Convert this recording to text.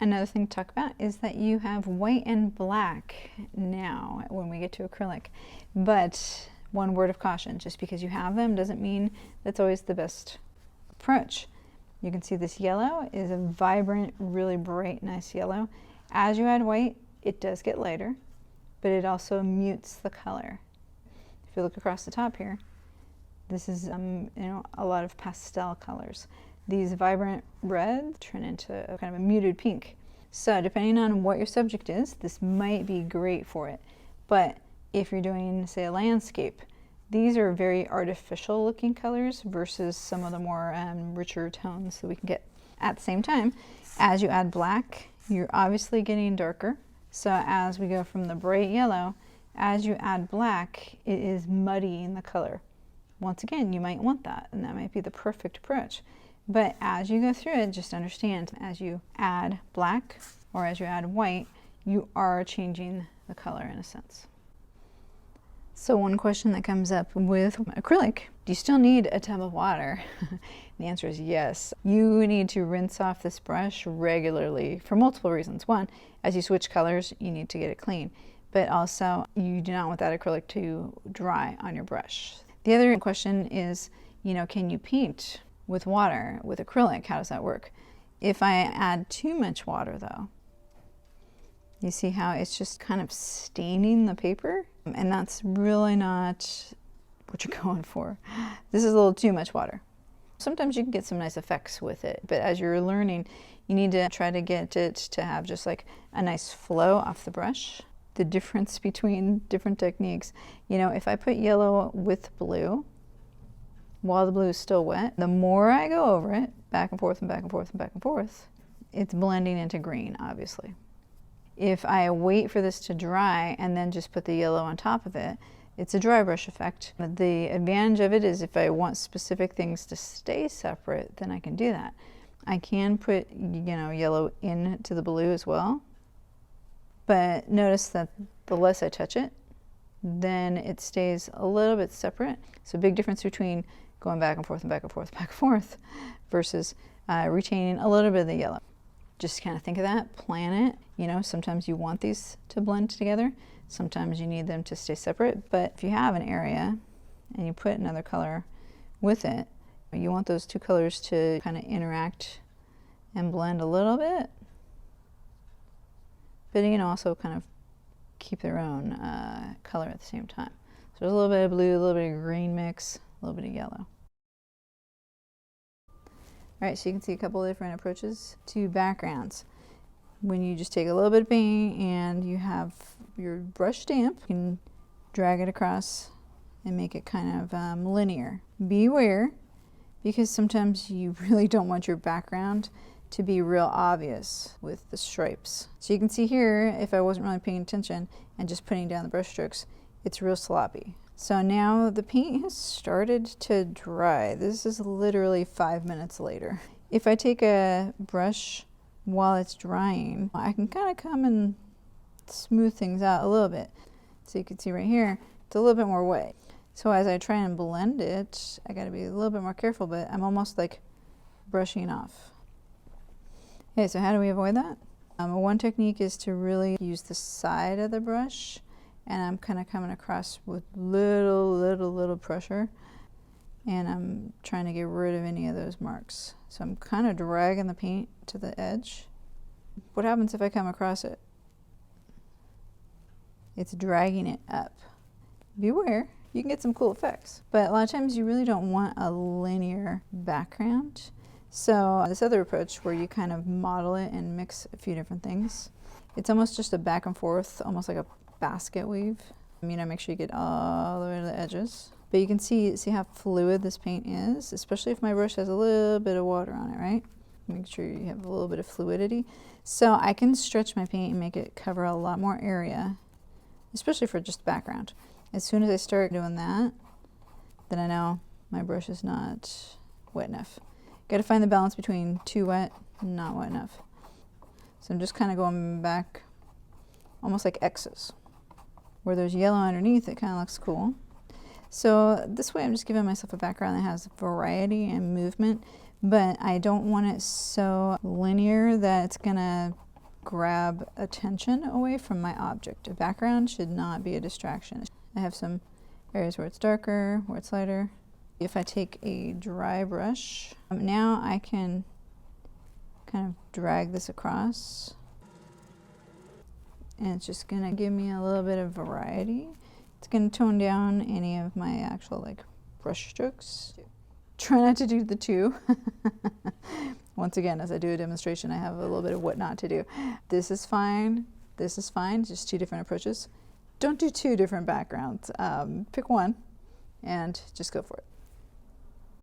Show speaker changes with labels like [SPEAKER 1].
[SPEAKER 1] Another thing to talk about is that you have white and black now when we get to acrylic. But one word of caution, just because you have them doesn't mean that's always the best approach. You can see this yellow is a vibrant, really bright, nice yellow. As you add white, it does get lighter, but it also mutes the color. If you look across the top here, this is you know, a lot of pastel colors. These vibrant reds turn into a kind of a muted pink. So depending on what your subject is, this might be great for it. But if you're doing, say, a landscape, these are very artificial looking colors versus some of the more richer tones that we can get. At the same time, as you add black, you're obviously getting darker. So as we go from the bright yellow, as you add black, it is muddying the color. Once again, you might want that, and that might be the perfect approach. But as you go through it, just understand, as you add black or as you add white, you are changing the color in a sense. So one question that comes up with acrylic, do you still need a tub of water? The answer is yes. You need to rinse off this brush regularly for multiple reasons. One, as you switch colors, you need to get it clean. But also, you do not want that acrylic to dry on your brush. The other question is, you know, can you paint with water, with acrylic? How does that work? If I add too much water though, you see how it's just kind of staining the paper? And that's really not what you're going for. This is a little too much water. Sometimes you can get some nice effects with it, but as you're learning, you need to try to get it to have just like a nice flow off the brush. The difference between different techniques, you know, if I put yellow with blue, while the blue is still wet, the more I go over it, back and forth and back and forth and back and forth, it's blending into green, obviously. If I wait for this to dry and then just put the yellow on top of it, it's a dry brush effect. The advantage of it is if I want specific things to stay separate, then I can do that. I can put, you know, yellow into the blue as well, but notice that the less I touch it, then it stays a little bit separate. So big difference between going back and forth and back and forth, back and forth, versus retaining a little bit of the yellow. Just kind of think of that, plan it. You know, sometimes you want these to blend together. Sometimes you need them to stay separate. But if you have an area and you put another color with it, you want those two colors to kind of interact and blend a little bit. But you know, also kind of keep their own color at the same time. So there's a little bit of blue, a little bit of green mix, a little bit of yellow. All right, so you can see a couple of different approaches to backgrounds. When you just take a little bit of paint and you have your brush damp, you can drag it across and make it kind of linear. Beware, because sometimes you really don't want your background to be real obvious with the stripes. So you can see here, if I wasn't really paying attention and just putting down the brush strokes, it's real sloppy. So now the paint has started to dry. This is literally 5 minutes later. If I take a brush while it's drying, I can kind of come and smooth things out a little bit. So you can see right here, it's a little bit more wet. So as I try and blend it, I gotta be a little bit more careful, but I'm almost like brushing off. Okay, so how do we avoid that? One technique is to really use the side of the brush, and I'm kind of coming across with little pressure, and I'm trying to get rid of any of those marks. So I'm kind of dragging the paint to the edge. What happens if I come across it? It's dragging it up. Beware, you can get some cool effects, but a lot of times you really don't want a linear background. So this other approach where you kind of model it and mix a few different things, it's almost just a back and forth, almost like a basket weave. You know, make sure you get all the way to the edges. But you can see how fluid this paint is, especially if my brush has a little bit of water on it, right? Make sure you have a little bit of fluidity. So I can stretch my paint and make it cover a lot more area, especially for just background. As soon as I start doing that, then I know my brush is not wet enough. Got to find the balance between too wet and not wet enough. So I'm just kind of going back almost like X's. Where there's yellow underneath, it kind of looks cool. So this way I'm just giving myself a background that has variety and movement, but I don't want it so linear that it's gonna grab attention away from my object. A background should not be a distraction. I have some areas where it's darker, where it's lighter. If I take a dry brush, now I can kind of drag this across. And it's just gonna give me a little bit of variety. It's gonna tone down any of my actual like brush strokes. Try not to do the two. Once again, as I do a demonstration, I have a little bit of what not to do. This is fine, just two different approaches. Don't do two different backgrounds. Pick one and just go for it.